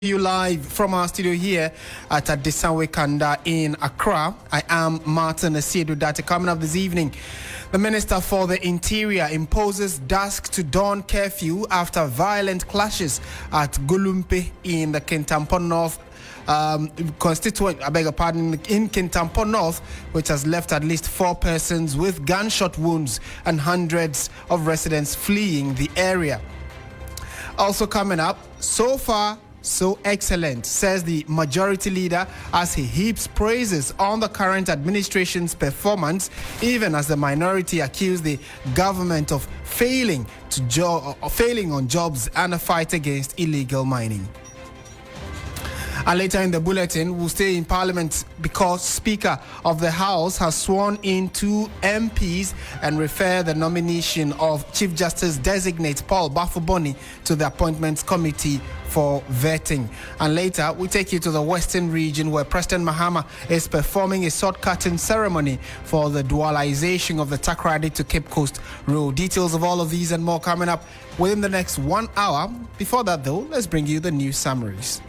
You live from our studio here at Adisanwe Kanda in Accra. I am Martin Asiedu-Dartey. Coming up this evening, the Minister for the Interior imposes dusk to dawn curfew after violent clashes at Gulumpe in the Kintampo North constituent, in Kintampo North, which has left at least 4 persons with gunshot wounds and hundreds of residents fleeing the area. Also coming up, so far so excellent, says the majority leader as he heaps praises on the current administration's performance, even as the minority accuse the government of failing on jobs and a fight against illegal mining. And later in the bulletin, we'll stay in Parliament because Speaker of the House has sworn in 2 MPs and refer the nomination of Chief Justice-designate Baffoe-Bonnie to the Appointments Committee for vetting. And later, we take you to the Western region where President Mahama is performing a sod-cutting ceremony for the dualisation of the Takoradi to Cape Coast Road. Details of all of these and more coming up within the next 1 hour. Before that, though, let's bring you the news summaries.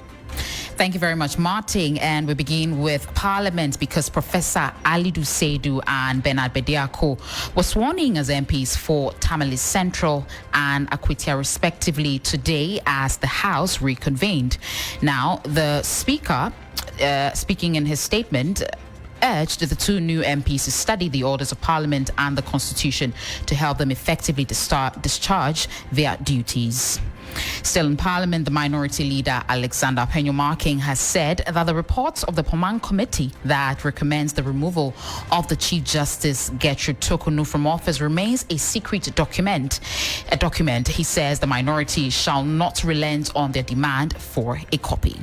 Thank you very much, Martin. And we begin with Parliament because Professor Asiedu-Dartey and Bernard Bediako were sworn in as MPs for Tamale Central and Akwitia respectively today as the House reconvened. Now, the Speaker, speaking in his statement, urged the 2 new MPs to study the orders of Parliament and the Constitution to help them effectively discharge their duties. Still in Parliament, the Minority Leader Alexander Penyo-Marking has said that the reports of the Pomang Committee that recommends the removal of the Chief Justice Gertrude Tokunu from office remains a secret document. He says the minority shall not relent on their demand for a copy.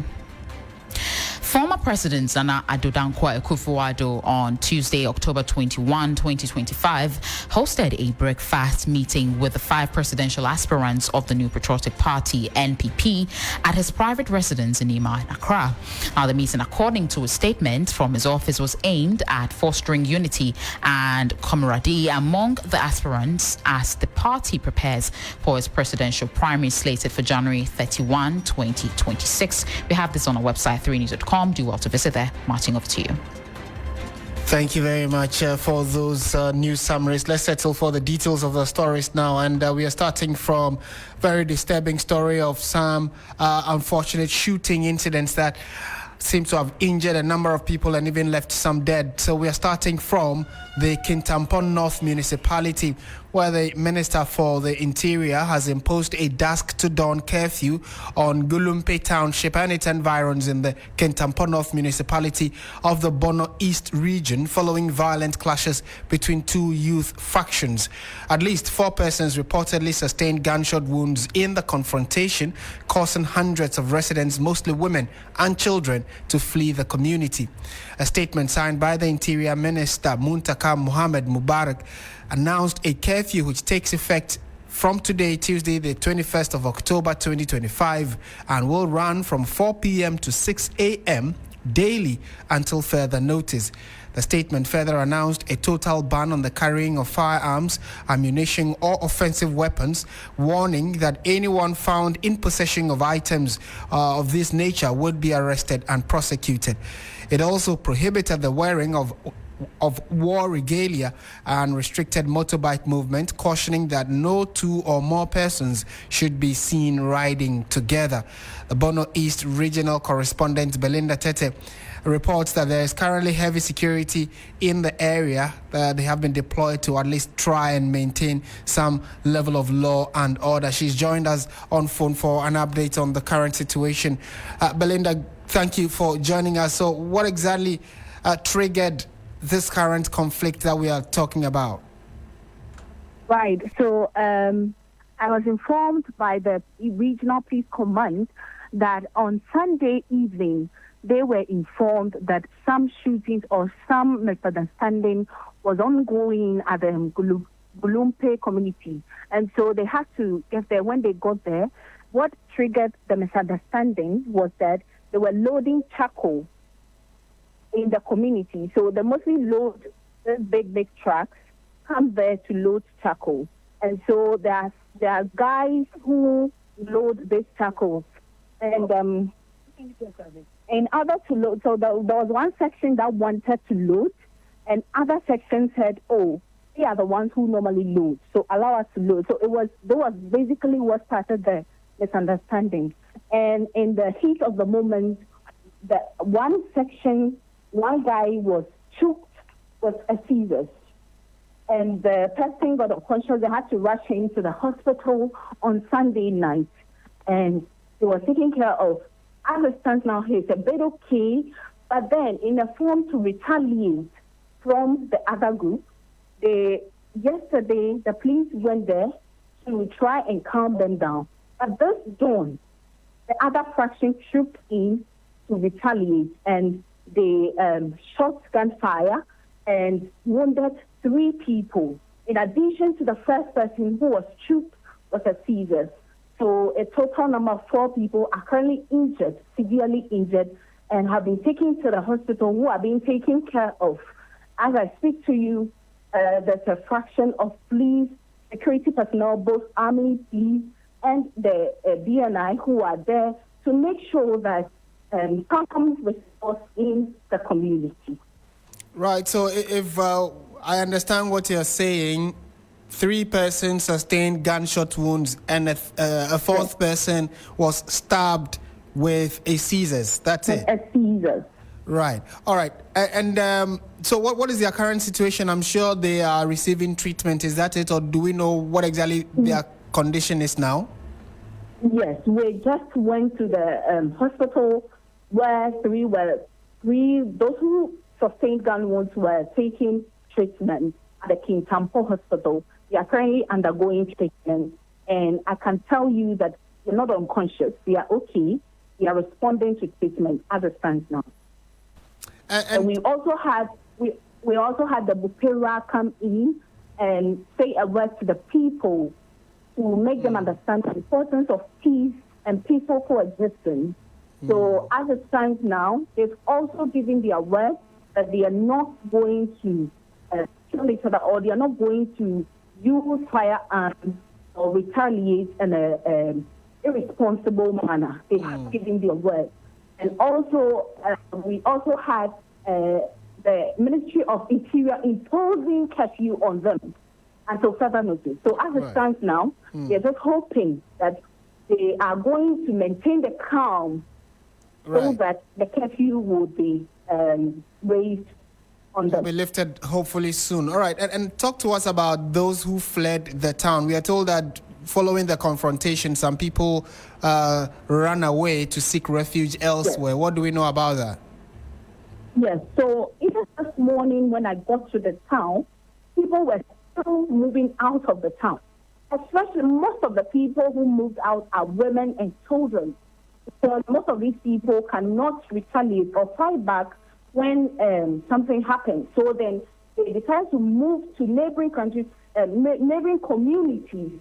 Former President Nana Addo Dankwa Akufo-Addo on Tuesday, October 21, 2025, hosted a breakfast meeting with the 5 presidential aspirants of the New Patriotic Party, NPP, at his private residence in Ima, Accra. Now, the meeting, according to a statement from his office, was aimed at fostering unity and camaraderie among the aspirants as the party prepares for its presidential primary slated for January 31, 2026. We have this on our website, 3news.com. Do well to visit there. Martin, over to you. Thank you very much for those news summaries. Let's settle for the details of the stories now. And we are starting from very disturbing story of some unfortunate shooting incidents that seem to have injured a number of people and even left some dead. So we are starting from the Kintampo North municipality, where the Minister for the Interior has imposed a dusk to dawn curfew on Gulumpe Township and its environs in the Kintampo North municipality of the Bono East region following violent clashes between 2 youth factions. At least 4 persons reportedly sustained gunshot wounds in the confrontation, causing hundreds of residents, mostly women and children, to flee the community. A statement signed by the Interior Minister Muntaka Mohammed Mubarak announced a curfew which takes effect from today, Tuesday, the 21st of October 2025, and will run from 4 p.m. to 6 a.m. daily until further notice. The statement further announced a total ban on the carrying of firearms, ammunition, or offensive weapons, warning that anyone found in possession of items of this nature would be arrested and prosecuted. It also prohibited the wearing of war regalia and restricted motorbike movement, cautioning that no 2 or more persons should be seen riding together. The Bono East regional correspondent Belinda Tete reports that there is currently heavy security in the area. They have been deployed to at least try and maintain some level of law and order. She's joined us on phone for an update on the current situation. Belinda, thank you for joining us. So what exactly triggered this current conflict that we are talking about? Right. So I was informed by the regional police command that on Sunday evening, they were informed that some shootings or some misunderstanding was ongoing at the Gulumpe community. And so they had to get there. When they got there, what triggered the misunderstanding was that they were loading charcoal in the community. So they mostly load these big trucks, come there to load charcoal. And so there are guys who load this charcoal. And in order to load, so there was one section that wanted to load, and other sections said, "Oh, they are the ones who normally load, so allow us to load." So that was basically what started the misunderstanding. And in the heat of the moment, the one section, one guy was choked with a seizure, and the person got unconscious. They had to rush him to the hospital on Sunday night, and he was taken care of. As it stands now, he's a bit okay, but then in a form to retaliate from the other group, yesterday the police went there to try and calm them down. But this dawn, the other faction trooped in to retaliate, and they shot gunfire and wounded 3 people, in addition to the first person who was shot with a seizure. So a total number of 4 people are currently injured, severely injured, and have been taken to the hospital, who are being taken care of. As I speak to you, there's a fraction of police, security personnel, both army, police, and the BNI, who are there to make sure that calm restores in the community. Right. So if I understand what you're saying, 3 persons sustained gunshot wounds, and a 4th person was stabbed with a scissors. That's it. A scissors. Right. All right. And so what is their current situation? I'm sure they are receiving treatment. Is that it, or do we know what exactly their condition is now? Yes, we just went to the hospital where those who sustained gun wounds were taking treatment at the Kintampo hospital. They are currently undergoing treatment, and I can tell you that they're not unconscious. They are okay. They are responding to treatment as it stands now. And we also had the Bupera come in and say a word to the people to make them understand the importance of peace and peaceful coexistence. So as it stands now, they've also given their word that they are not going to kill each other, or they are not going to use firearms or retaliate in an irresponsible manner. They have given their word. And also, we also had the Ministry of Interior imposing curfew on them until further notice. So as it stands now, they're just hoping that they are going to maintain the calm so that the curfew will be raised on them. Will be lifted hopefully soon. All right, and talk to us about those who fled the town. We are told that following the confrontation, some people ran away to seek refuge elsewhere. Yes. What do we know about that? Yes, so even this morning when I got to the town, people were still moving out of the town. Especially most of the people who moved out are women and children. So most of these people cannot retaliate or fight back when something happens. So then they decide to move to neighboring countries, neighboring communities.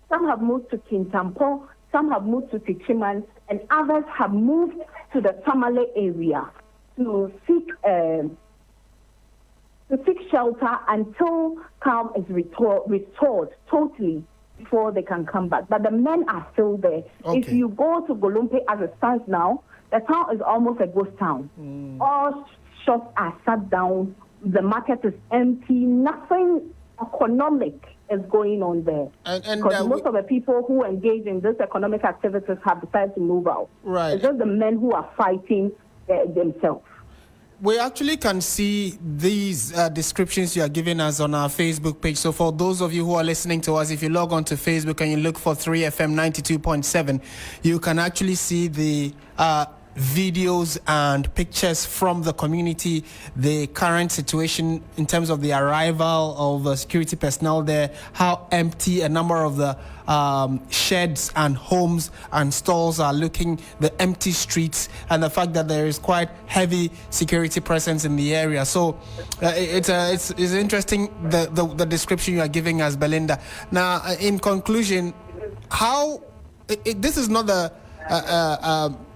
Some have moved to Kintampo, some have moved to Tichiman, and others have moved to the Tamale area to seek shelter until calm is restored totally before they can come back. But the men are still there. Okay. If you go to Gulumpe as it stands now, the town is almost a ghost town. All shops are shut down. The market is empty. Nothing economic is going on there. Because most of the people who engage in these economic activities have decided to move out. Right. It's just the men who are fighting themselves. We actually can see these descriptions you are giving us on our Facebook page. So for those of you who are listening to us, if you log on to Facebook and you look for 3FM 92.7, you can actually see the videos and pictures from the community, the current situation in terms of the arrival of security personnel there, how empty a number of the sheds and homes and stalls are looking, the empty streets, and the fact that there is quite heavy security presence in the area. So it's interesting the description you are giving us, Belinda. Now, in conclusion, how this is not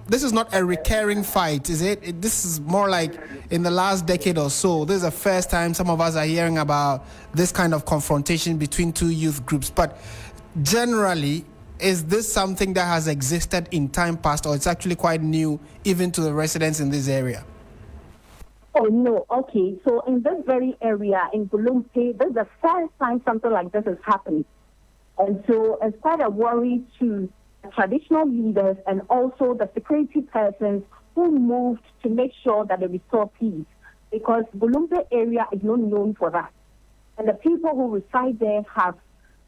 this is not a recurring fight, is it? This is more like in the last decade or so. This is the first time some of us are hearing about this kind of confrontation between two youth groups. But generally, is this something that has existed in time past, or it's actually quite new even to the residents in this area? Oh, no. Okay. So in this very area in Gulumpe, this is the first time something like this is happening. And so it's quite a worry to traditional leaders and also the security persons who moved to make sure that they restore peace. Because Gulumpe area is not known for that. And the people who reside there have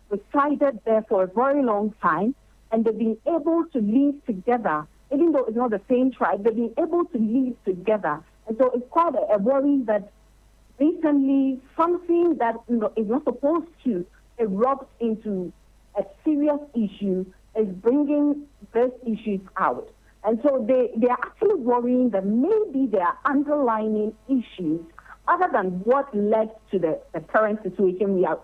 resided there for a very long time, and they've been able to live together. Even though it's not the same tribe, they've been able to live together. And so it's quite a worry that recently something that is not supposed to erupt into a serious issue is bringing these issues out. And so they are actually worrying that maybe there are underlying issues other than what led to the current situation we are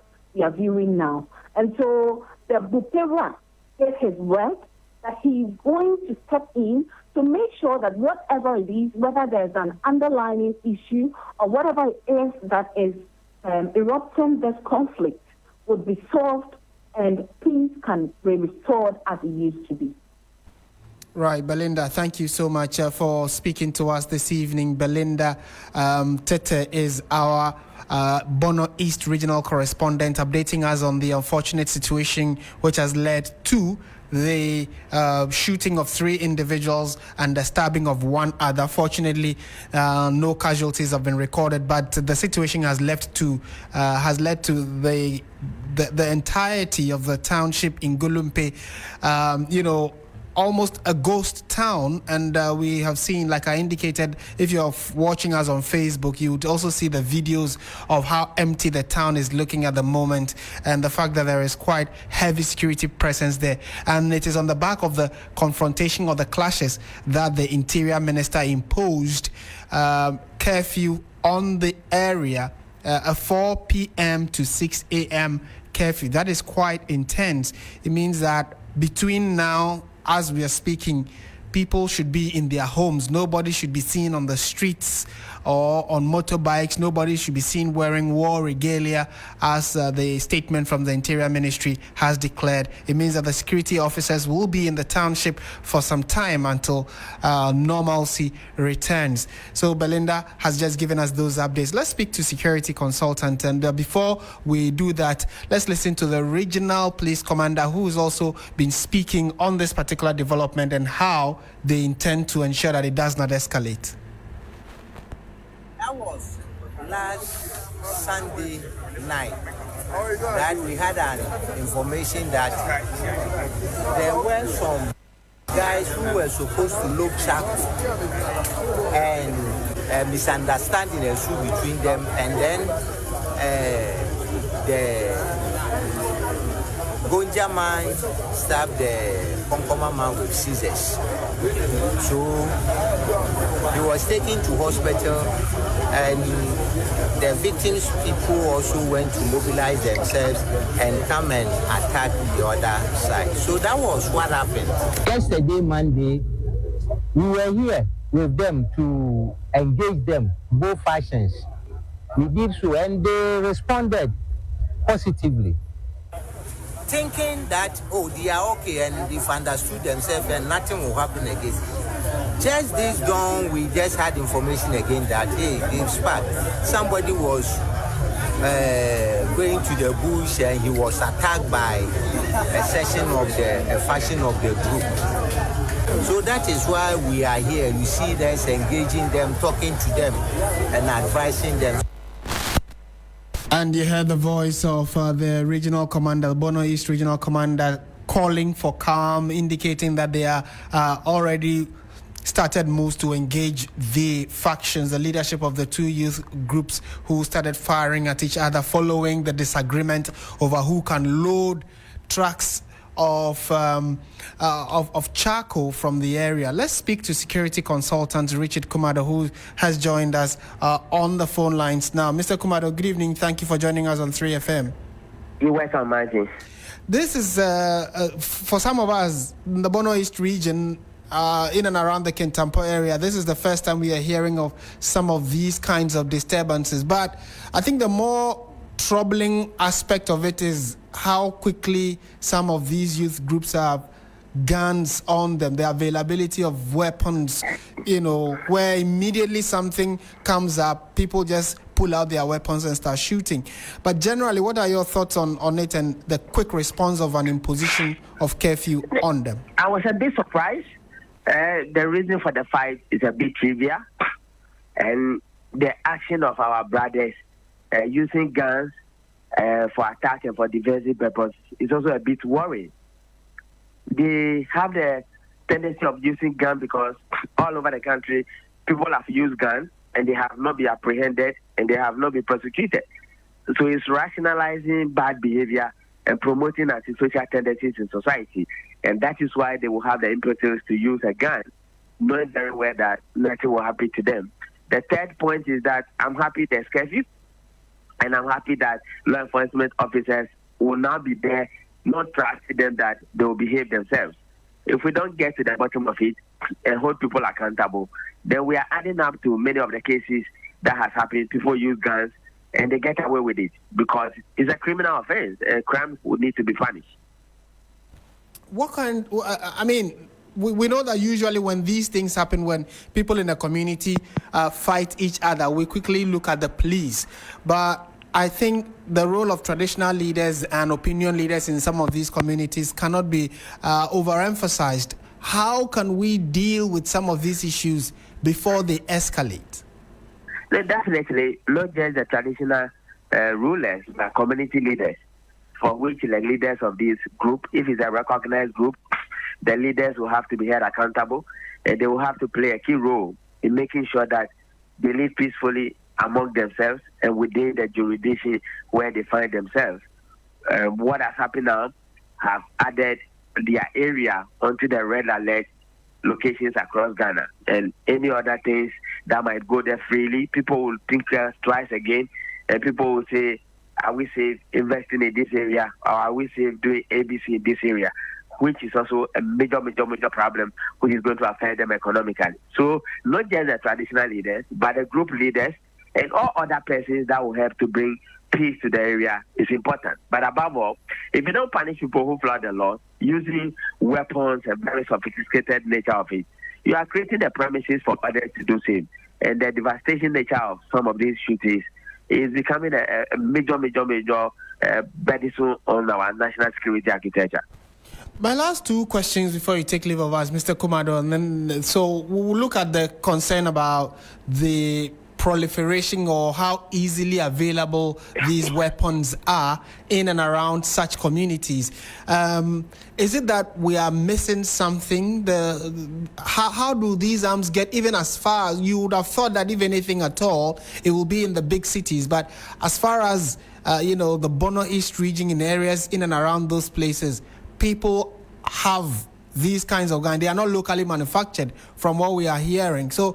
viewing now. And so the Bupera gave his word that he's going to step in to make sure that whatever it is, whether there's an underlying issue or whatever it is that is erupting this conflict, would be solved and peace can be restored as it used to be. Right, Belinda, thank you so much for speaking to us this evening. Belinda Tete is our Bono East regional correspondent, updating us on the unfortunate situation which has led to the shooting of 3 individuals and the stabbing of 1 other. Fortunately, no casualties have been recorded, but the situation has led to the entirety of the township in Gulumpe, almost a ghost town. And we have seen, like I indicated, if you're watching us on Facebook, you would also see the videos of how empty the town is looking at the moment, and the fact that there is quite heavy security presence there. And it is on the back of the confrontation or the clashes that the Interior Minister imposed curfew on the area, a 4 p.m. to 6 a.m. curfew. That is quite intense. It means that between now, as we are speaking, people should be in their homes. Nobody should be seen on the streets or on motorbikes. Nobody should be seen wearing war regalia, as the statement from the Interior Ministry has declared. It means that the security officers will be in the township for some time until normalcy returns. So Belinda has just given us those updates. Let's speak to security consultant. And before we do that, let's listen to the regional police commander, who has also been speaking on this particular development and how they intend to ensure that it does not escalate. That was last Sunday night that we had an information that there were some guys who were supposed to load charcoal, and a misunderstanding ensued between them, and then the Gonja man stabbed the Konkoma man with scissors. So he was taken to hospital, and the victims' people also went to mobilize themselves and come and attack the other side. So that was what happened. Yesterday, Monday, we were here with them to engage them, both factions. We did so, and they responded positively. Thinking that, they are okay and they've understood themselves and nothing will happen again. Just this dawn, we just had information again that, they've sparked. Somebody was going to the bush and he was attacked by a faction of the group. So that is why we are here. You see us engaging them, talking to them and advising them. And you heard the voice of the regional commander, Bono East regional commander, calling for calm, indicating that they are already started moves to engage the factions, the leadership of the 2 youth groups who started firing at each other following the disagreement over who can load trucks of charcoal from the area. Let's speak to security consultant Richard Kumado, who has joined us on the phone lines now. Mr. Kumado, good evening. Thank you for joining us on 3FM. You're welcome, Martin. This is, for some of us, in the Bono East region, in and around the Kintampo area, this is the first time we are hearing of some of these kinds of disturbances. But I think the more troubling aspect of it is how quickly some of these youth groups have guns on them, the availability of weapons, where immediately something comes up, people just pull out their weapons and start shooting. But generally, what are your thoughts on it and the quick response of an imposition of curfew on them? I was a bit surprised. The reason for the fight is a bit trivial, and the action of our brothers using guns for attack and for defensive purposes is also a bit worrying. They have the tendency of using guns because all over the country, people have used guns and they have not been apprehended and they have not been prosecuted. So it's rationalizing bad behavior and promoting antisocial tendencies in society. And that is why they will have the impetus to use a gun, knowing very well that nothing will happen to them. The third point is that I'm happy there's curfew, and I'm happy that law enforcement officers will now be there, not trusting them that they will behave themselves. If we don't get to the bottom of it and hold people accountable, then we are adding up to many of the cases that has happened. People use guns and they get away with it because it's a criminal offense. A crime would need to be punished. We know that usually when these things happen, when people in a community fight each other, we quickly look at the police. But I think the role of traditional leaders and opinion leaders in some of these communities cannot be overemphasized. How can we deal with some of these issues before they escalate? Definitely, not just the traditional rulers, but community leaders, for which the leaders of this group, if it's a recognized group, the leaders will have to be held accountable, and they will have to play a key role in making sure that they live peacefully among themselves and within the jurisdiction where they find themselves. What has happened now have added their area onto the red alert locations across Ghana, and any other things that might go there freely, people will think twice again, and people will say, are we safe investing in this area, or are we safe doing ABC in this area, which is also a major problem, which is going to affect them economically. So not just the traditional leaders, but the group leaders and all other persons that will help to bring peace to the area is important. But above all, if you don't punish people who flout the law using weapons and very sophisticated nature of it, you are creating the premises for others to do same. And the devastation nature of some of these shootings is becoming a major burdensome on our national security architecture. My last two questions before you take leave of us, Mr. Kumado, and then so we'll look at the concern about the proliferation or how easily available these weapons are in and around such communities. Is it that we are missing something? How do these arms get even as far as you would have thought that if anything at all, it will be in the big cities? But as far as, the Bono East region in areas in and around those places, people have these kinds of guns. They are not locally manufactured from what we are hearing. So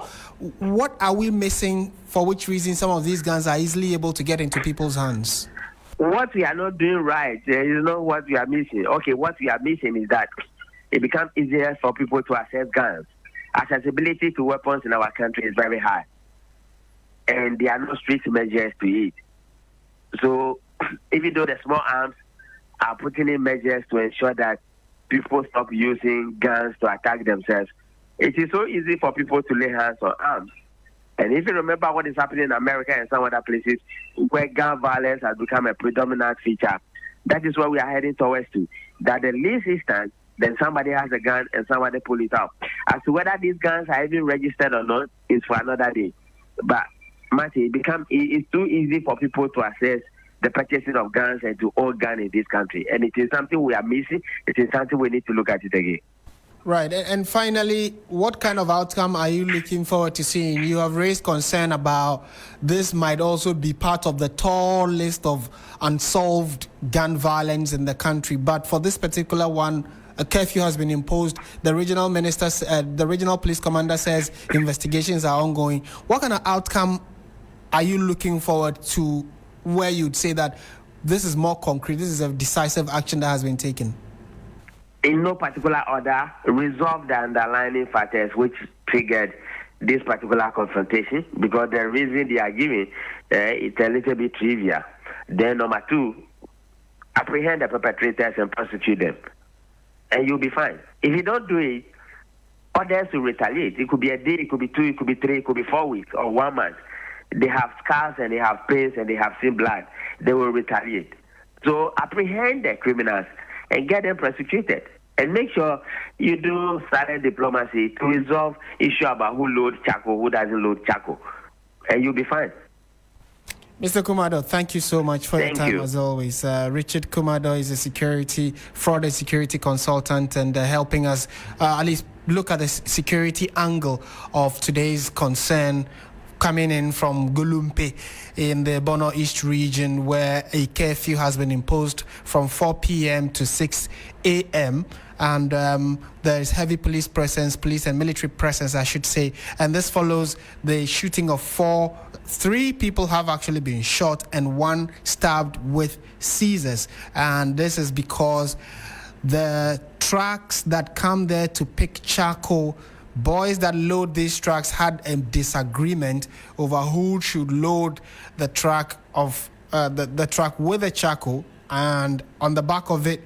what are we missing for which reason some of these guns are easily able to get into people's hands? What we are not doing right is not what we are missing. Okay, what we are missing is that it becomes easier for people to access guns. Accessibility to weapons in our country is very high, and there are no strict measures to it. So even though the small arms are putting in measures to ensure that people stop using guns to attack themselves, it is so easy for people to lay hands on arms. And if you remember what is happening in America and some other places where gun violence has become a predominant feature, that is what we are heading towards to. That the least instant, then somebody has a gun and somebody pull it out. As to whether these guns are even registered or not is for another day. But Matty, it's too easy for people to access the purchasing of guns and to own guns in this country. And it is something we are missing. It is something we need to look at it again. Right. And finally, what kind of outcome are you looking forward to seeing? You have raised concern about this might also be part of the tall list of unsolved gun violence in the country. But for this particular one, a curfew has been imposed. The regional police commander says investigations are ongoing. What kind of outcome are you looking forward to where you'd say that this is more concrete, this is a decisive action that has been taken? In no particular order, resolve the underlying factors which triggered this particular confrontation, because the reason they are giving is a little bit trivial. Then number 2, apprehend the perpetrators and prosecute them, and you'll be fine. If you don't do it, others will retaliate. It could be a day, it could be 2, it could be 3, it could be 4 weeks or 1 month. They have scars and they have pains and they have seen blood. They will retaliate. So apprehend the criminals and get them prosecuted. And make sure you do silent diplomacy to resolve issue about who loads charcoal, who doesn't load charcoal. And you'll be fine. Mr. Kumado, thank you so much for your time as always. Richard Kumado is a fraud and security consultant and helping us at least look at the security angle of today's concern coming in from Gulumpe in the Bono East region, where a curfew has been imposed from 4 p.m. to 6 a.m. And there is heavy police and military presence, I should say. And this follows the shooting of 3 people have actually been shot and 1 stabbed with scissors. And this is because the trucks that come there to pick charcoal, boys that load these trucks had a disagreement over who should load the truck of the truck with the charcoal, and on the back of it,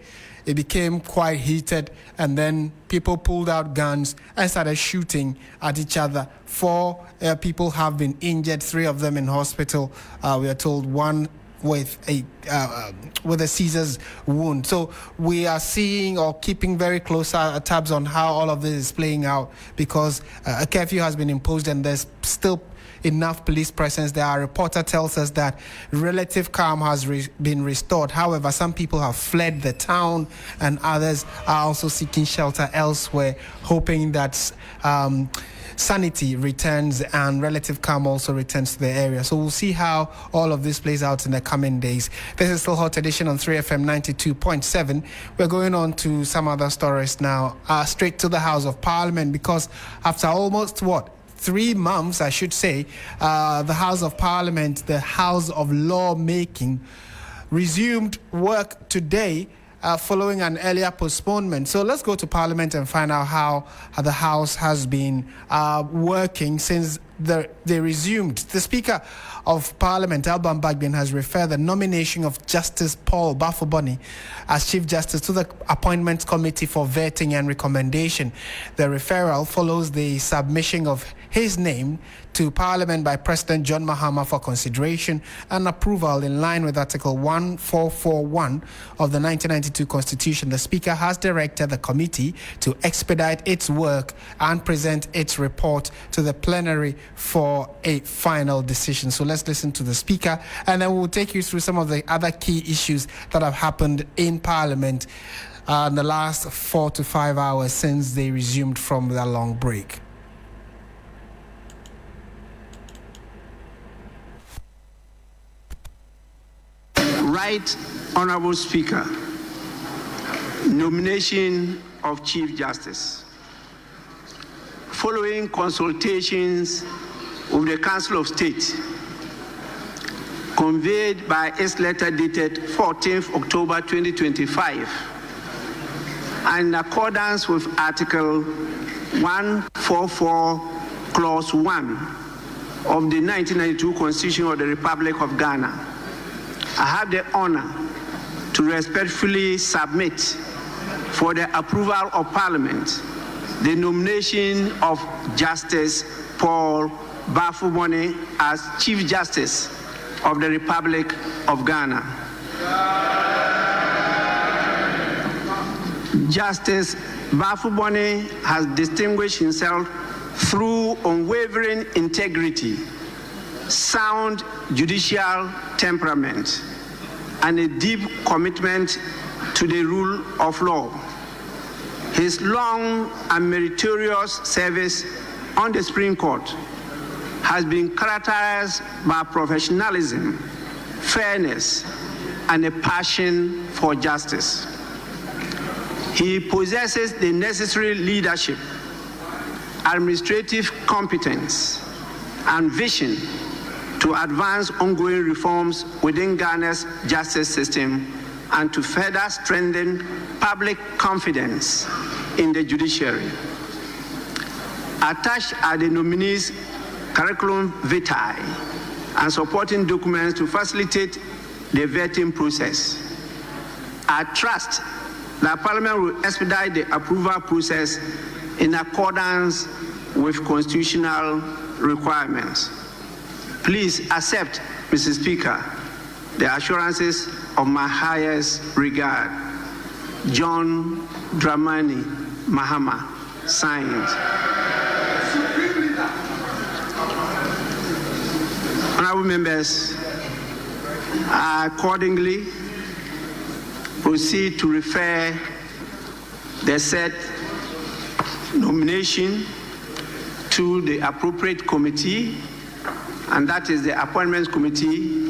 it became quite heated, and then people pulled out guns and started shooting at each other. 4 people have been injured, 3 of them in hospital. We are told 1 with a scissors wound. So we are seeing or keeping very close tabs on how all of this is playing out, because a curfew has been imposed and there's still enough police presence. Our reporter tells us that relative calm has been restored. However, some people have fled the town and others are also seeking shelter elsewhere, hoping that sanity returns and relative calm also returns to the area. So we'll see how all of this plays out in the coming days. This is still Hot Edition on 3FM 92.7. We're going on to some other stories now, straight to the House of Parliament, because after almost 3 months, I should say, the House of Parliament, the House of Lawmaking, resumed work today following an earlier postponement. So let's go to Parliament and find out how the House has been working since they resumed. The Speaker of Parliament, Alban Bagbin, has referred the nomination of Justice Paul Baffoe-Bonnie as Chief Justice to the Appointments Committee for vetting and recommendation. The referral follows the submission of his name to Parliament by President John Mahama for consideration and approval in line with Article 1441 of the 1992 Constitution. The Speaker has directed the committee to expedite its work and present its report to the plenary for a final decision. So let's listen to the Speaker, and then we'll take you through some of the other key issues that have happened in Parliament in the last 4 to 5 hours since they resumed from their long break. Right Honourable Speaker, nomination of Chief Justice. Following consultations with the Council of State, conveyed by its letter dated 14th October 2025, and in accordance with Article 144, Clause 1 of the 1992 Constitution of the Republic of Ghana, I have the honor to respectfully submit for the approval of Parliament the nomination of Justice Paul Baffoe-Bonnie as Chief Justice of the Republic of Ghana. Justice Baffoe-Bonnie has distinguished himself through unwavering integrity, sound judicial temperament, and a deep commitment to the rule of law. His long and meritorious service on the Supreme Court has been characterized by professionalism, fairness, and a passion for justice. He possesses the necessary leadership, administrative competence, and vision to advance ongoing reforms within Ghana's justice system and to further strengthen public confidence in the judiciary. Attached are the nominees' curriculum vitae and supporting documents to facilitate the vetting process. I trust that Parliament will expedite the approval process in accordance with constitutional requirements. Please accept, Mr. Speaker, the assurances of my highest regard. John Dramani Mahama, signed. Honorable members, I accordingly proceed to refer the said nomination to the appropriate committee, and that is the Appointments Committee,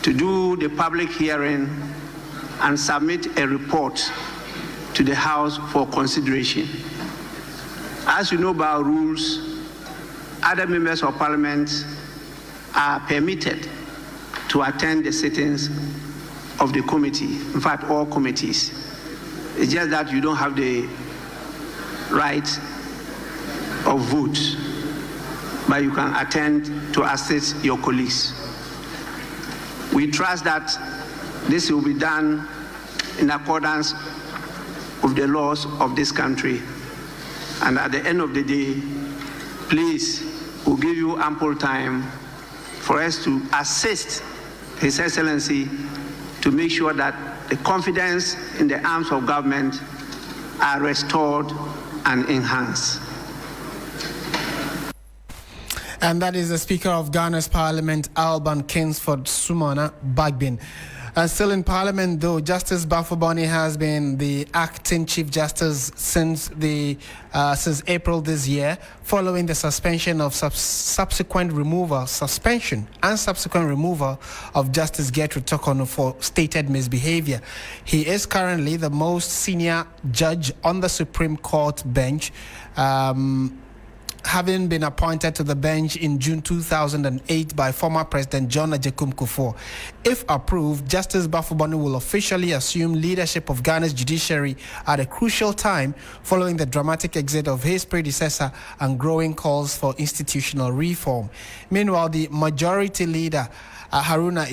to do the public hearing and submit a report to the House for consideration. As you know by our rules, other members of Parliament are permitted to attend the sittings of the committee, in fact, all committees. It's just that you don't have the right of vote, but you can attend to assist your colleagues. We trust that this will be done in accordance with the laws of this country. And at the end of the day, please, we'll give you ample time for us to assist His Excellency to make sure that the confidence in the arms of government are restored and enhanced. And that is the Speaker of Ghana's Parliament, Alban Kingsford Sumana Bagbin. Still in Parliament, though, Justice Baffoe-Bonnie has been the acting Chief Justice since April this year, following the subsequent removal of Justice Gertrude Tokono for stated misbehavior. He is currently the most senior judge on the Supreme Court bench, having been appointed to the bench in June 2008 by former President John Agyekum Kufuor. If approved, Justice Baffoe-Bonnie will officially assume leadership of Ghana's judiciary at a crucial time following the dramatic exit of his predecessor and growing calls for institutional reform. Meanwhile, the majority leader, Mahama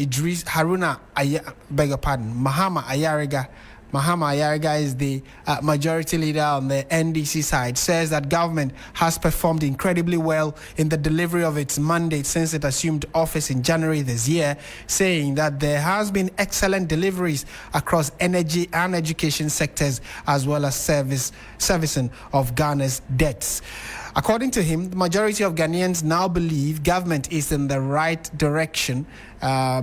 Ayariga is the majority leader on the NDC side, says that government has performed incredibly well in the delivery of its mandate since it assumed office in January this year, saying that there has been excellent deliveries across energy and education sectors, as well as servicing of Ghana's debts. According to him, the majority of Ghanaians now believe government is in the right direction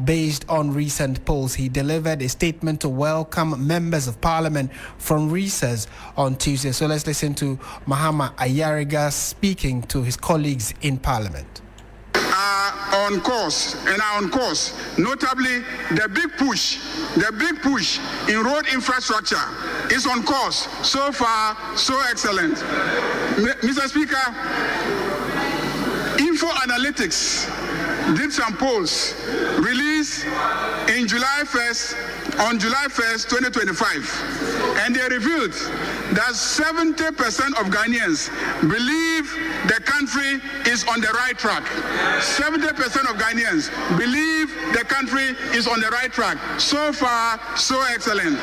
based on recent polls. He delivered a statement to welcome members of Parliament from recess on Tuesday. So let's listen to Mahama Ayariga speaking to his colleagues in Parliament. On course, notably the big push in road infrastructure is on course. So far, so excellent. Mr. Speaker, Info Analytics did some polls released on July 1st, 2025, and they revealed that 70% of Ghanaians believe the country is on the right track. 70% of Ghanaians believe the country is on the right track. So far, so excellent.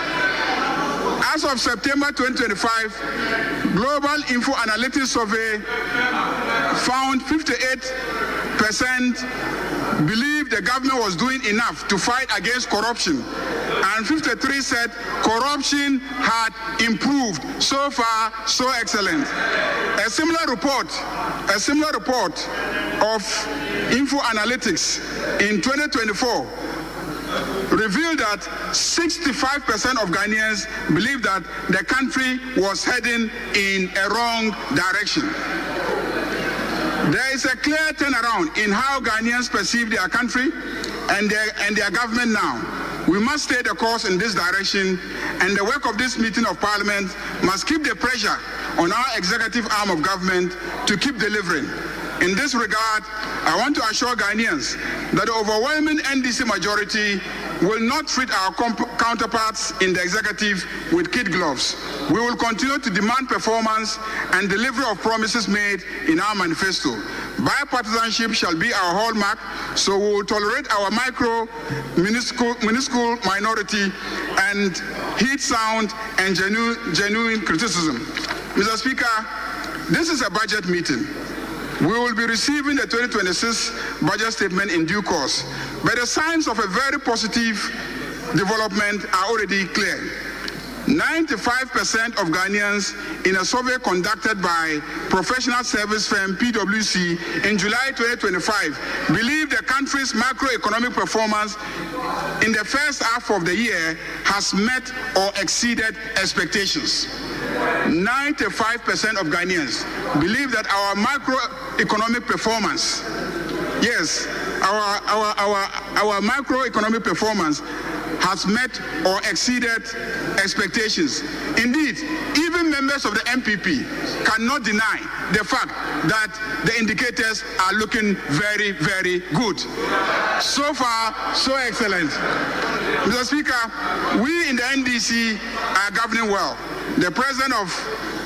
As of September 2025, Global Info Analytics Survey found 58% believed the government was doing enough to fight against corruption, and 53% said corruption had improved. So far, so excellent. A similar report of Info Analytics in 2024 revealed that 65% of Ghanaians believe that the country was heading in a wrong direction. There is a clear turnaround in how Ghanaians perceive their country and their government now. We must stay the course in this direction, and the work of this meeting of Parliament must keep the pressure on our executive arm of government to keep delivering. In this regard, I want to assure Ghanaians that the overwhelming NDC majority will not treat our counterparts in the executive with kid gloves. We will continue to demand performance and delivery of promises made in our manifesto. Bipartisanship shall be our hallmark, so we will tolerate our minuscule minority and heed sound and genuine criticism. Mr. Speaker, this is a budget meeting. We will be receiving the 2026 budget statement in due course, but the signs of a very positive development are already clear. 95% of Ghanaians in a survey conducted by professional service firm PwC in July 2025 believe the country's macroeconomic performance in the first half of the year has met or exceeded expectations. 95% of Ghanaians believe that our macroeconomic performance, yes, our macroeconomic performance has met or exceeded expectations. Indeed, even members of the MPP cannot deny the fact that the indicators are looking very, very good. So far, so excellent. Mr. Speaker, we in the NDC are governing well. The president of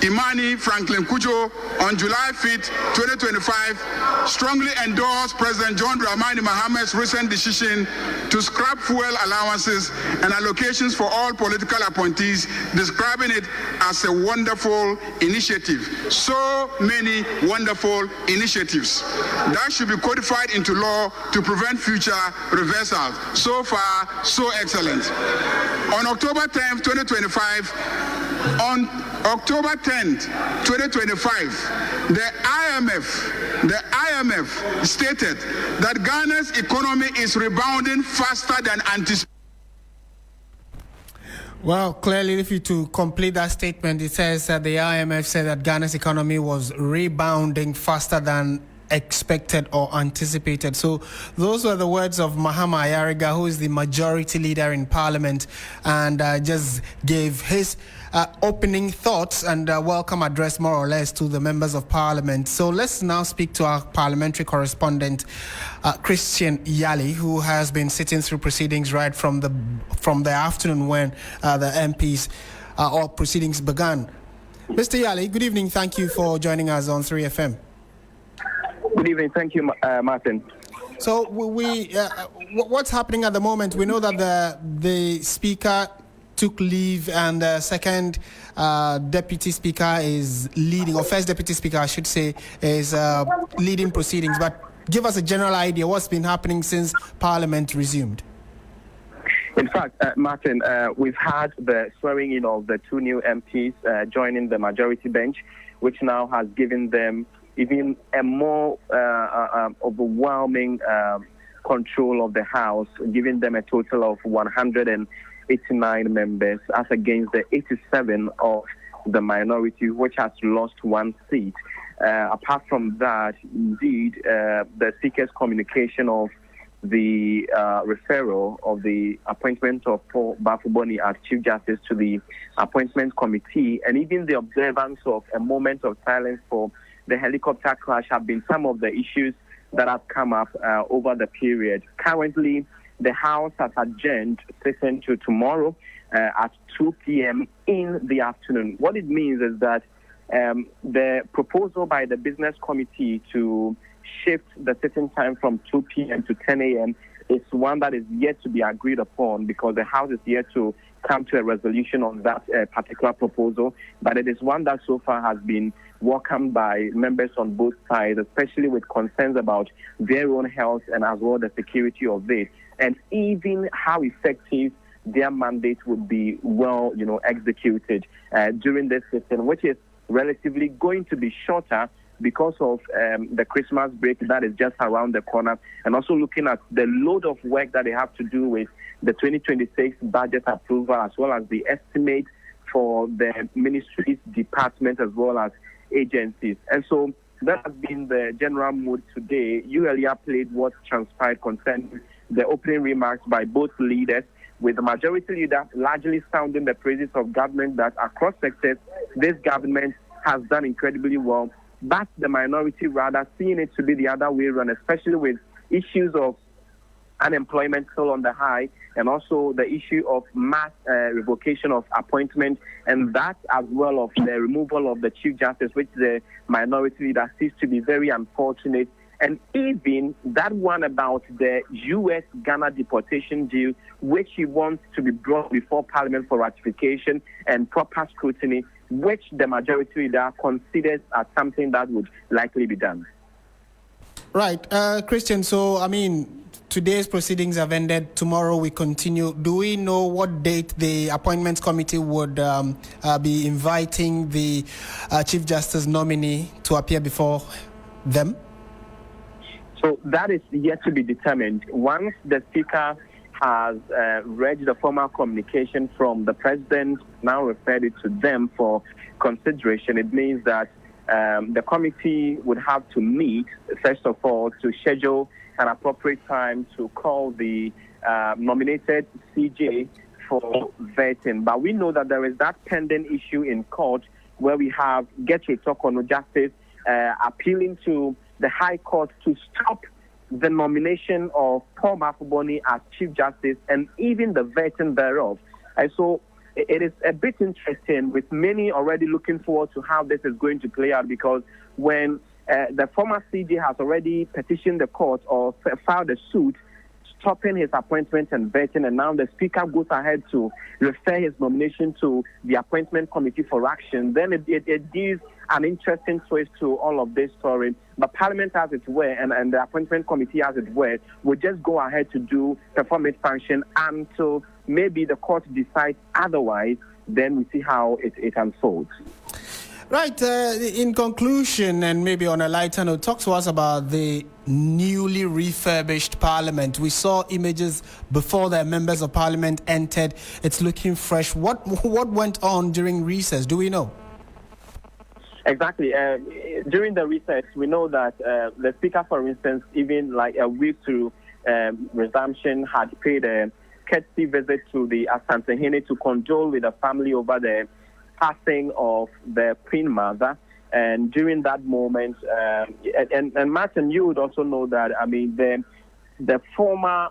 Imani, Franklin Kujo, on July 5th, 2025, strongly endorsed President John Dramani Mahama's recent decision to scrap fuel allowances and allocations for all political appointees, describing it as a wonderful initiative. So many wonderful initiatives that should be codified into law to prevent future reversals. So far, so excellent. On October 10th, 2025, October 10th, 2025, the IMF stated that Ghana's economy is rebounding faster than anticipated. Well, clearly, if you to complete that statement, it says that the IMF said that Ghana's economy was rebounding faster than expected or anticipated. So those were the words of Mahama Ayariga, who is the majority leader in Parliament, and just gave his opening thoughts and welcome address, more or less, to the members of Parliament. So let's now speak to our parliamentary correspondent, Christian Yali, who has been sitting through proceedings right from the afternoon when the MPs or proceedings began. Mr. Yali, good evening. Thank you for joining us on 3FM. Good evening. Thank you, Martin. So what's happening at the moment? We know that the Speaker took leave and the second Deputy Speaker is leading, or first Deputy Speaker, I should say, is leading proceedings. But give us a general idea what's been happening since Parliament resumed. In fact, Martin, we've had the swearing in of the two new MPs joining the majority bench, which now has given them even a more overwhelming control of the House, giving them a total of 189 members, as against the 87 of the minority, which has lost one seat. Apart from that, indeed, the Speaker's communication of the referral of the appointment of Baffoe-Bonnie as Chief Justice to the Appointment Committee, and even the observance of a moment of silence for the helicopter crash, have been some of the issues that have come up over the period. Currently, the House has adjourned session to tomorrow at 2 p.m. in the afternoon. What it means is that the proposal by the Business Committee to shift the sitting time from 2 p.m. to 10 a.m. is one that is yet to be agreed upon, because the House is yet to come to a resolution on that particular proposal. But it is one that so far has been welcomed by members on both sides, especially with concerns about their own health and as well the security of it, and even how effective their mandate would be executed during this session, which is relatively going to be shorter because of the Christmas break that is just around the corner, and also looking at the load of work that they have to do with the 2026 budget approval, as well as the estimate for the ministries, departments, as well as agencies. And so that has been the general mood today. You earlier played what transpired concerning the opening remarks by both leaders, with the majority leader largely sounding the praises of government, that across sectors this government has done incredibly well, but the minority rather seeing it to be the other way around, especially with issues of unemployment still on the high, and also the issue of mass revocation of appointment, and that as well of the removal of the Chief Justice, which the minority leader sees to be very unfortunate, and even that one about the U.S.-Ghana deportation deal, which he wants to be brought before Parliament for ratification and proper scrutiny, which the majority leader considers as something that would likely be done. Right. Christian, so, I mean, today's proceedings have ended. Tomorrow we continue. Do we know what date the Appointments Committee would be inviting the Chief Justice nominee to appear before them? So that is yet to be determined. Once the Speaker has read the formal communication from the President, now referred it to them for consideration, it means that the committee would have to meet, first of all, to schedule an appropriate time to call the nominated CJ for vetting. But we know that there is that pending issue in court where we have Takoradi Justice appealing to the High Court to stop the nomination of Paul Baffoe-Bonnie as Chief Justice and even the vetting thereof. And so it is a bit interesting, with many already looking forward to how this is going to play out, because when the former CJ has already petitioned the court or filed a suit stopping his appointment and vetting, and now the Speaker goes ahead to refer his nomination to the Appointment Committee for action, then it gives an interesting twist to all of this story. But Parliament, as it were, and the Appointment Committee, as it were, will just go ahead to perform its function until maybe the court decides otherwise. Then we see how it unfolds. Right. In conclusion, and maybe on a lighter note, talk to us about the newly refurbished Parliament. We saw images before the members of Parliament entered. It's looking fresh. What went on during recess? Do we know? Exactly. During the recess, we know that the Speaker, for instance, even like a week to resumption, had paid a courtesy visit to the Asantehene to condole with the family over the passing of the Queen Mother. And during that moment, and Martin, you would also know that, I mean, the former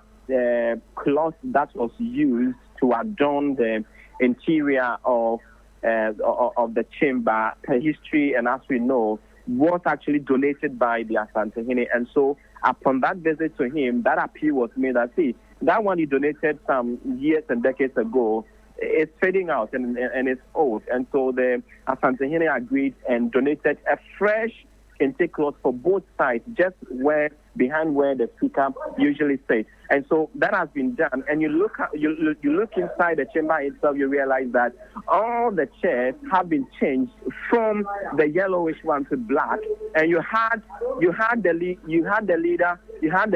cloth that was used to adorn the interior of the chamber, per history, and as we know, was actually donated by the Asantehene. And so upon that visit to him, that appeal was made that, see, that one he donated some years and decades ago, it's fading out and it's old. And so the Asantehene agreed and donated a fresh intake cloth for both sides, just behind where the Speaker usually sits. And so that has been done. And you look inside the chamber itself, you realize that all the chairs have been changed from the yellowish one to black. And you had the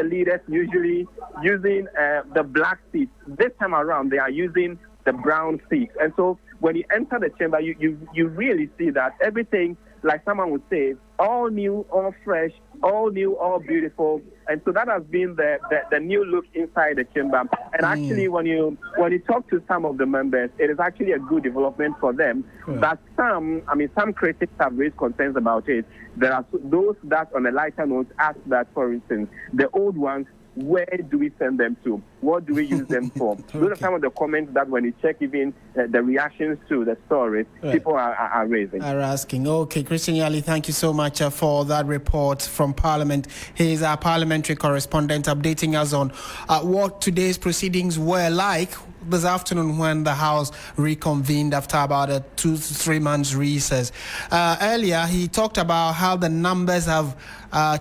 leaders usually using the black seats. This time around, they are using the brown seats. And so when you enter the chamber, you really see that everything, like someone would say, all new, all fresh, all new, all beautiful. And so that has been the new look inside the chamber. And actually, when you talk to some of the members, it is actually a good development for them. Yeah. But some critics have raised concerns about it. There are those that, on a lighter note, ask that, for instance, the old ones, where do we send them to? What do we use them for? Okay. Those are some of the comments that, when you check even the reactions to the stories, people are raising. Are asking. Okay, Christian Yali, thank you so much for that report from Parliament. He is our parliamentary correspondent, updating us on what today's proceedings were like this afternoon when the House reconvened after about a 2 to 3 months recess. Earlier, he talked about how the numbers have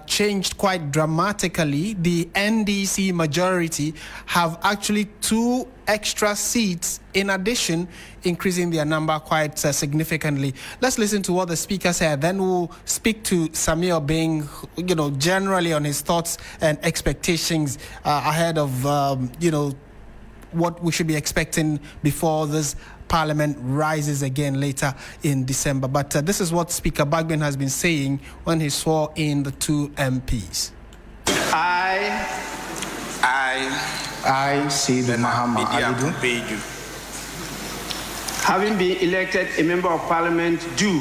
changed quite dramatically. The NDC majority have actually 2 extra seats in addition, increasing their number quite significantly. Let's listen to what the Speaker said. Then we'll speak to Samuel Bing, generally on his thoughts and expectations ahead of, what we should be expecting before this Parliament rises again later in December. But this is what Speaker Bagbin has been saying when he swore in the 2 MPs. I, Asiedu Mahama, having been elected a member of Parliament, do.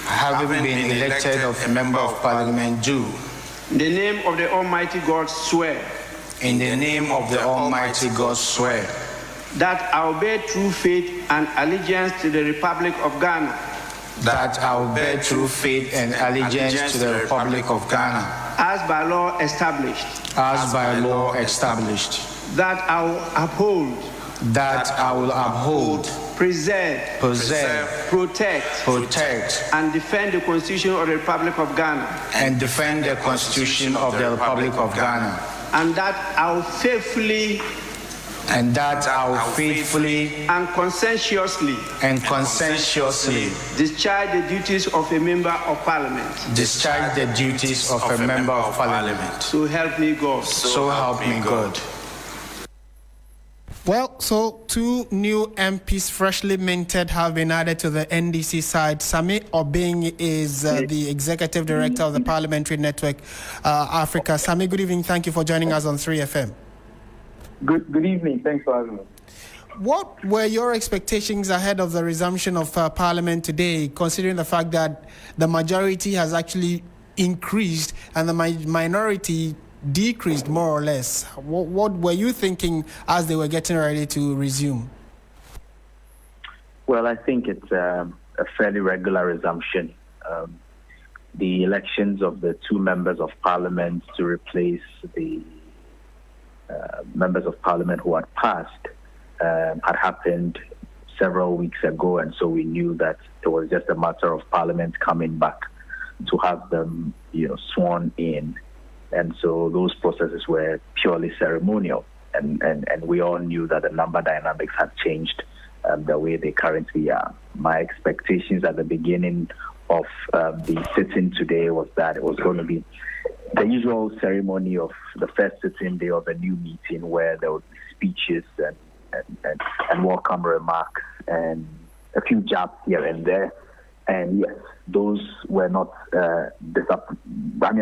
Having been elected a member of Parliament, do. In the name of the Almighty God, swear. In the name of the Almighty God, swear. That I will bear true faith and allegiance to the Republic of Ghana. That I will bear true faith and allegiance to the Republic of Ghana. as by law established, as by law established, that I will uphold, that I will uphold, preserve, protect, and defend the Constitution of the Republic of Ghana, and defend the Constitution of the Republic of Ghana, and that I will faithfully and conscientiously discharge the duties of a member of Parliament. So help me God. So help me God. Well, so 2 new MPs freshly minted have been added to the NDC side. Sami Obeng is the Executive Director of the Parliamentary Network Africa. Sami, good evening. Thank you for joining us on 3FM. Good evening. Thanks for having me. What were your expectations ahead of the resumption of Parliament today, considering the fact that the majority has actually increased and the minority decreased more or less? What were you thinking as they were getting ready to resume? Well, I think it's a fairly regular resumption. The elections of the 2 members of Parliament to replace the members of Parliament who had passed had happened several weeks ago, and so we knew that it was just a matter of Parliament coming back to have them, sworn in. And so those processes were purely ceremonial, and we all knew that the number dynamics had changed the way they currently are. My expectations at the beginning of the sitting today was that it was going to be the usual ceremony of the first sitting day of a new meeting, where there would be speeches and welcome remarks and a few jabs here and there. And yes, those were not I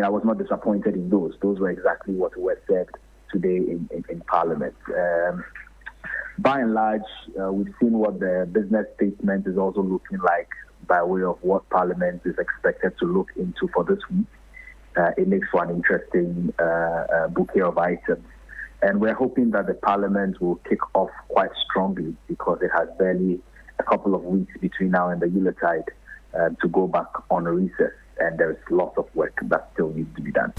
was not disappointed in those. Those were exactly what were said today in Parliament. By and large, we've seen what the business statement is also looking like by way of what Parliament is expected to look into for this week. It makes for an interesting bouquet of items. And we're hoping that the Parliament will kick off quite strongly, because it has barely a couple of weeks between now and the Yuletide to go back on a recess, and there's lots of work that still needs to be done.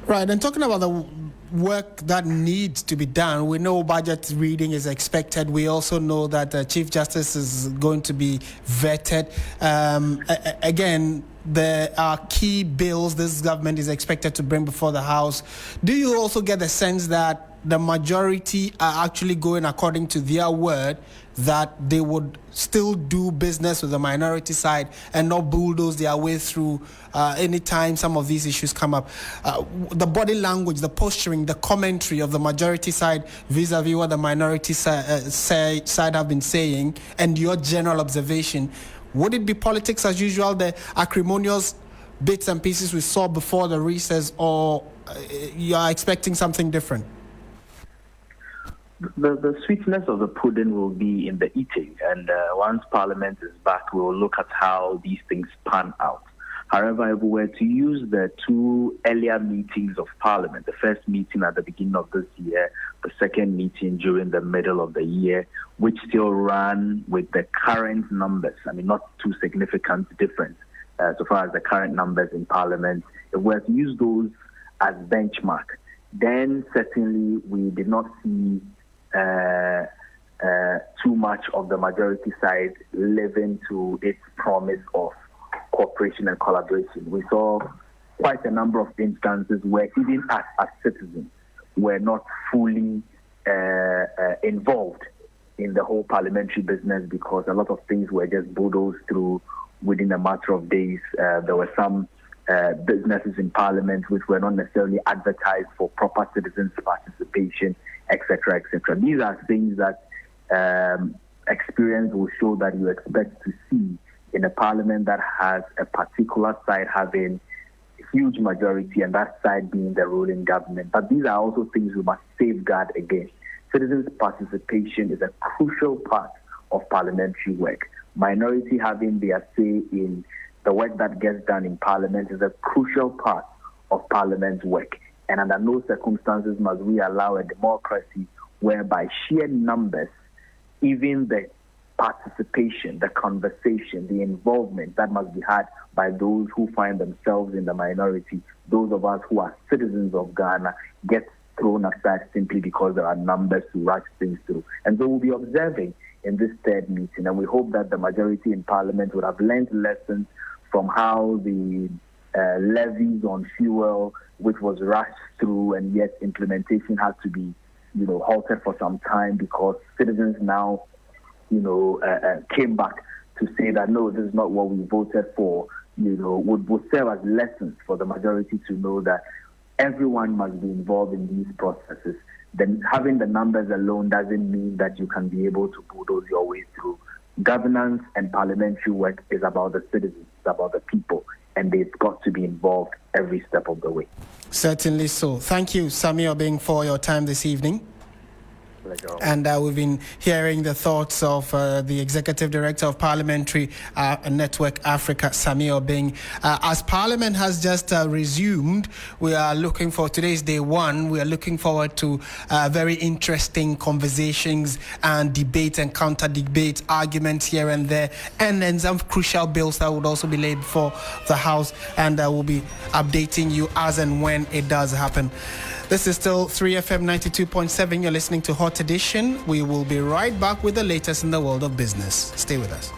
Right, and talking about the work that needs to be done, we know budget reading is expected. We also know that Chief Justice is going to be vetted. Again, there are key bills this government is expected to bring before the House. Do you also get the sense that the majority are actually going according to their word, that they would still do business with the minority side and not bulldoze their way through anytime some of these issues come up? The body language, the posturing, the commentary of the majority side vis-a-vis what the minority side have been saying, and your general observation, would it be politics as usual, the acrimonious bits and pieces we saw before the recess, or you are expecting something different? The sweetness of the pudding will be in the eating, and once Parliament is back, we will look at how these things pan out. However, if we were to use the 2 earlier meetings of Parliament, the first meeting at the beginning of this year, the second meeting during the middle of the year, which still ran with the current numbers, not too significant difference so far as the current numbers in Parliament, if we were to use those as benchmark, then certainly we did not see too much of the majority side living to its promise of cooperation and collaboration. We saw quite a number of instances where even as citizens were not fully involved in the whole parliamentary business, because a lot of things were just bulldozed through within a matter of days. There were some businesses in Parliament which were not necessarily advertised for proper citizens' participation, etc., etc. These are things that experience will show that you expect to see in a Parliament that has a particular side having a huge majority, and that side being the ruling government. But these are also things we must safeguard against. Citizens' participation is a crucial part of parliamentary work. Minority having their say in the work that gets done in Parliament is a crucial part of Parliament's work. And under no circumstances must we allow a democracy whereby sheer numbers, even the participation, the conversation, the involvement that must be had by those who find themselves in the minority, those of us who are citizens of Ghana, get thrown aside simply because there are numbers to rush things through. And so we'll be observing in this third meeting, and we hope that the majority in Parliament would have learned lessons from how the levies on fuel, which was rushed through, and yet implementation had to be, halted for some time because citizens now, came back to say that no, this is not what we voted for. Would serve as lessons for the majority to know that everyone must be involved in these processes. Then having the numbers alone doesn't mean that you can be able to bulldoze your way through. Governance and parliamentary work is about the citizens, it's about the people, and they've got to be involved every step of the way. Certainly so. Thank you, Sami Obeng, for your time this evening. Pleasure. And we've been hearing the thoughts of the Executive Director of Parliamentary Network Africa, Sami Obeng. As Parliament has just resumed, we are looking for today's day one. We are looking forward to very interesting conversations and debate and counter debate, arguments here and there, and then some crucial bills that would also be laid before the House. And we'll be updating you as and when it does happen. This is still 3FM 92.7. You're listening to Hot Edition. We will be right back with the latest in the world of business. Stay with us.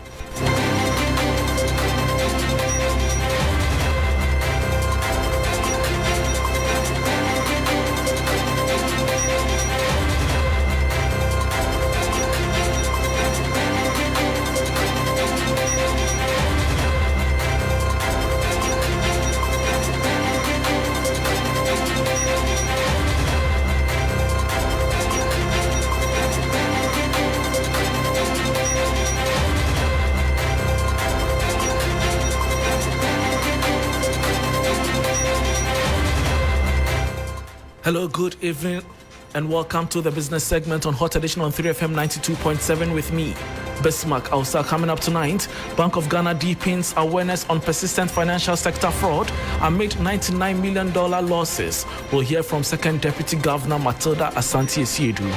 Hello, good evening, and welcome to the business segment on Hot Edition on 3FM 92.7 with me, Bismarck. Also coming up tonight, Bank of Ghana deepens awareness on persistent financial sector fraud amid $99 million losses. We'll hear from Second Deputy Governor Matilda Asante-Asiedu.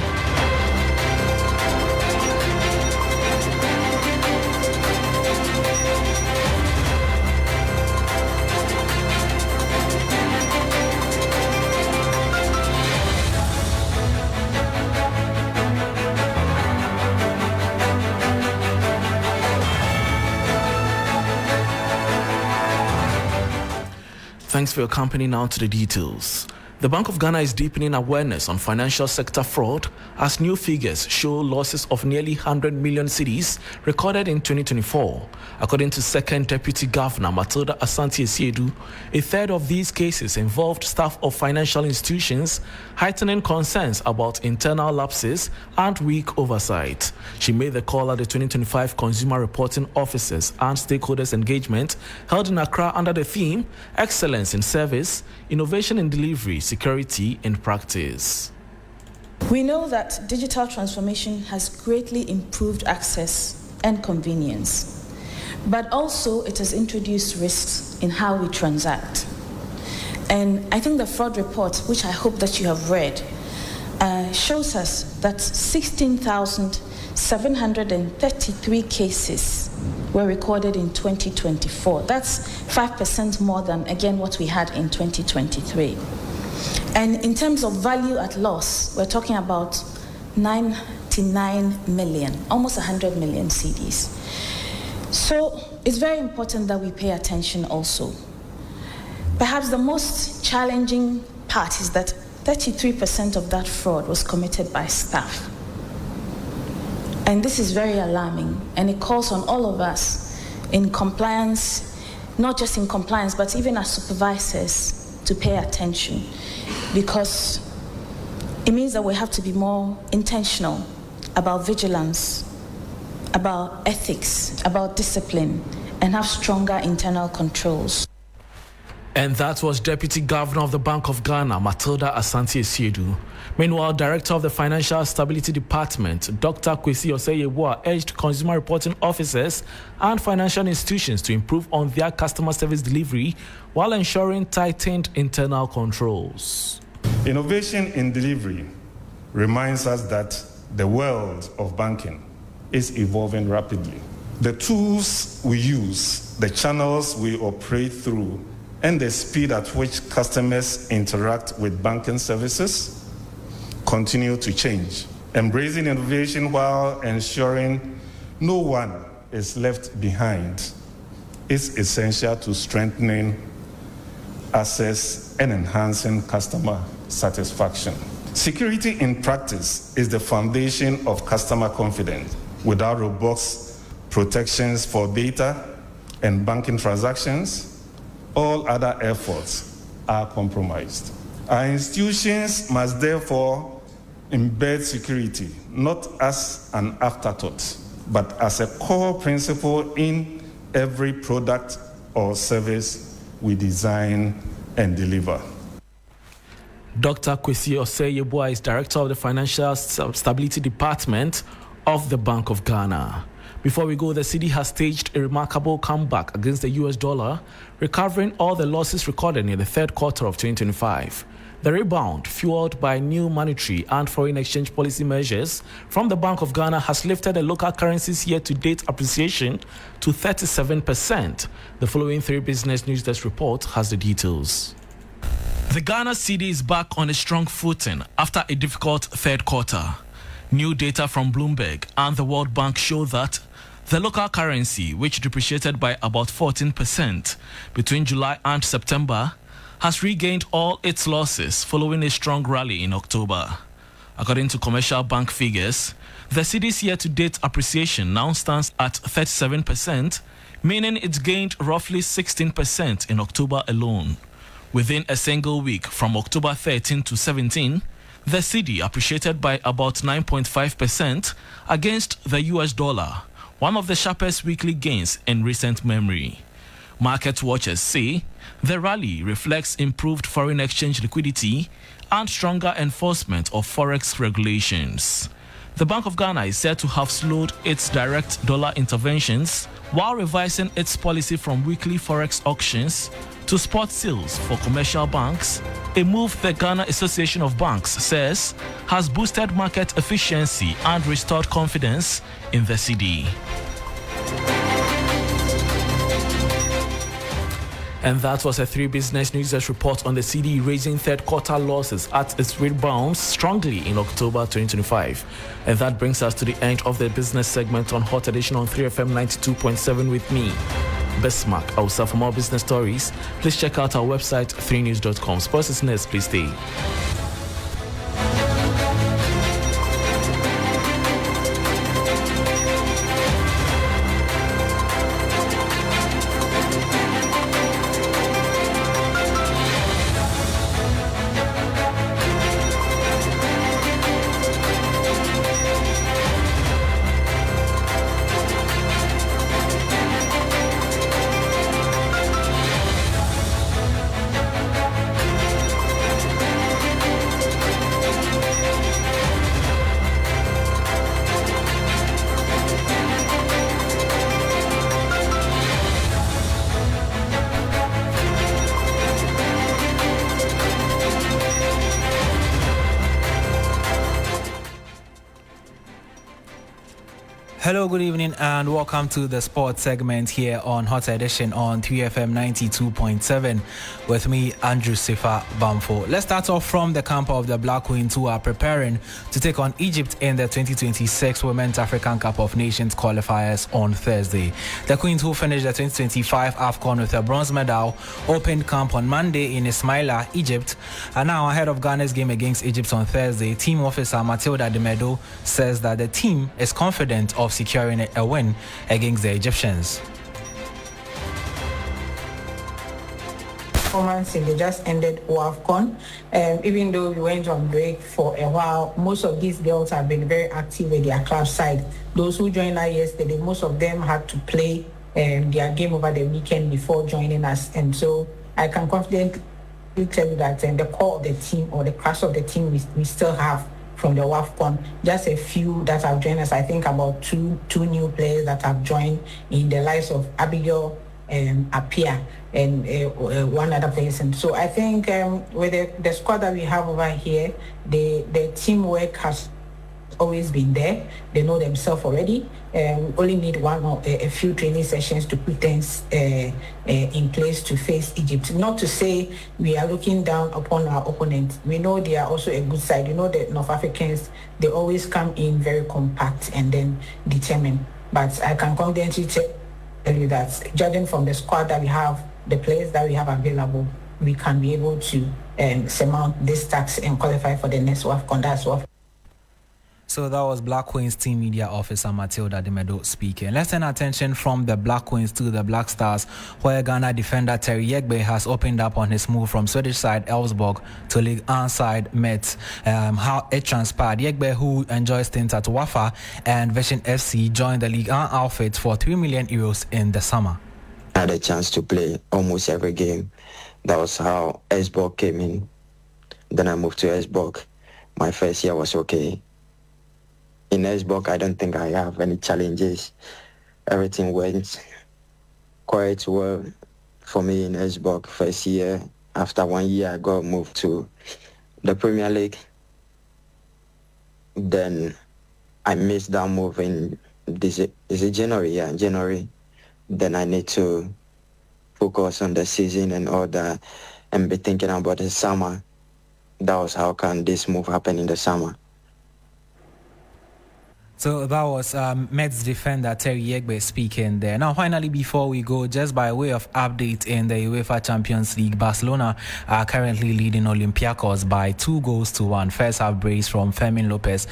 Thanks for your company. Now to the details. The Bank of Ghana is deepening awareness on financial sector fraud as new figures show losses of nearly 100 million cedis recorded in 2024. According to Second Deputy Governor Matilda Asante-Asiedu, a third of these cases involved staff of financial institutions, heightening concerns about internal lapses and weak oversight. She made the call at the 2025 Consumer Reporting Officers and Stakeholders Engagement held in Accra under the theme Excellence in Service, Innovation in Delivery, Security in Practice. We know that digital transformation has greatly improved access and convenience, but also it has introduced risks in how we transact. And I think the fraud report, which I hope that you have read, shows us that 16,733 cases were recorded in 2024. That's 5% more than, again, what we had in 2023. And in terms of value at loss, we're talking about 99 million, almost 100 million CDs. So it's very important that we pay attention also. Perhaps the most challenging part is that 33% of that fraud was committed by staff. And this is very alarming, and it calls on all of us in compliance, not just in compliance, but even as supervisors, to pay attention, because it means that we have to be more intentional about vigilance, about ethics, about discipline, and have stronger internal controls. And that was Deputy Governor of the Bank of Ghana, Matilda Asante-Asiedu. Meanwhile, Director of the Financial Stability Department, Dr. Kwesi Osei-Yeboah, urged consumer reporting officers and financial institutions to improve on their customer service delivery while ensuring tightened internal controls. Innovation in delivery reminds us that the world of banking is evolving rapidly. The tools we use, the channels we operate through, and the speed at which customers interact with banking services continue to change. Embracing innovation while ensuring no one is left behind is essential to strengthening access and enhancing customer satisfaction. Security in practice is the foundation of customer confidence. Without robust protections for data and banking transactions, all other efforts are compromised. Our institutions must therefore embed security not as an afterthought, but as a core principle in every product or service we design and deliver. Dr. Kwesi Osei-Yeboah is Director of the Financial Stability Department of the Bank of Ghana. Before we go, the cedi has staged a remarkable comeback against the US dollar, recovering all the losses recorded in the third quarter of 2025. The rebound, fueled by new monetary and foreign exchange policy measures from the Bank of Ghana, has lifted the local currency's year-to-date appreciation to 37%. The following 3 Business News Desk report has the details. The Ghana cedi is back on a strong footing after a difficult third quarter. New data from Bloomberg and the World Bank show that the local currency, which depreciated by about 14% between July and September, has regained all its losses following a strong rally in October. According to commercial bank figures, the cedi's year-to-date appreciation now stands at 37%, meaning it gained roughly 16% in October alone. Within a single week from October 13 to 17, the cedi appreciated by about 9.5% against the US dollar, one of the sharpest weekly gains in recent memory. Market watchers say the rally reflects improved foreign exchange liquidity and stronger enforcement of forex regulations. The Bank of Ghana is said to have slowed its direct dollar interventions while revising its policy from weekly forex auctions to spot sales for commercial banks, a move the Ghana Association of Banks says has boosted market efficiency and restored confidence in the cedi. And that was a 3 Business News Desk report on the cedi raising third quarter losses at its rebound strongly in October 2025. And that brings us to the end of the business segment on Hot Edition on 3FM 92.7 with me, Bismarck. Also, for more business stories, please check out our website 3news.com. Sports is next, please stay. Hello, good evening, and welcome to the sports segment here on Hot Edition on 3FM 92.7 with me, Andrew Sifa Bamfo. Let's start off from the camp of the Black Queens, who are preparing to take on Egypt in the 2026 Women's African Cup of Nations qualifiers on Thursday. The Queens, who finished the 2025 AFCON with a bronze medal, opened camp on Monday in Ismaila, Egypt, and now ahead of Ghana's game against Egypt on Thursday. Team officer Matilda Demedo says that the team is confident of securing a win against the Egyptians. Performance in the just ended WAFCON. Even though we went on break for a while, most of these girls have been very active with their club side. Those who joined us yesterday, most of them had to play their game over the weekend before joining us. And so I can confidently tell you that the core of the team, or the class of the team, we still have from the WAFCON. Just a few that have joined us. I think about two new players that have joined in the likes of Abigail Apia and one other person. So I think with the squad that we have over here, the teamwork has always been there. They know themselves already. We only need one or a few training sessions to put things in place to face Egypt. Not to say we are looking down upon our opponents. We know they are also a good side. You know, the North Africans, they always come in very compact and then determined. But I can confidently tell you that judging from the squad that we have, the players that we have available, we can be able to surmount this task and qualify for the next WAFCON. That's what. So that was Black Queens team media officer Matilda Demedo speaking. Let's turn attention from the Black Queens to the Black Stars, where Ghana defender Terry Yegbe has opened up on his move from Swedish side Elfsborg to Ligue 1 side Metz. How it transpired, Yegbe, who enjoys stints at Wafa and Vision FC, joined the Ligue 1 outfit for €3 million in the summer. I had a chance to play almost every game. That was how Elfsborg came in. Then I moved to Elfsborg. My first year was okay. In Elfsborg, I don't think I have any challenges. Everything went quite well for me in Elfsborg first year. After 1 year, I got moved to the Premier League. Then I missed that move in January? Yeah, January. Then I need to focus on the season and all that and be thinking about the summer. That was how can this move happen in the summer. So that was Mets defender Terry Yegbe speaking there. Now, finally, before we go, just by way of update in the UEFA Champions League, Barcelona are currently leading Olympiacos by 2-1. First half brace from Fermin Lopez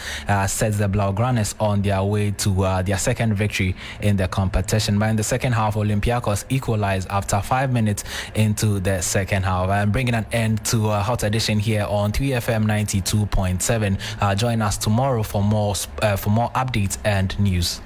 sets the Blaugranes on their way to their second victory in the competition. But in the second half, Olympiacos equalized after 5 minutes into the second half. And bringing an end to a hot edition here on 3FM 92.7. Join us tomorrow for more updates and news.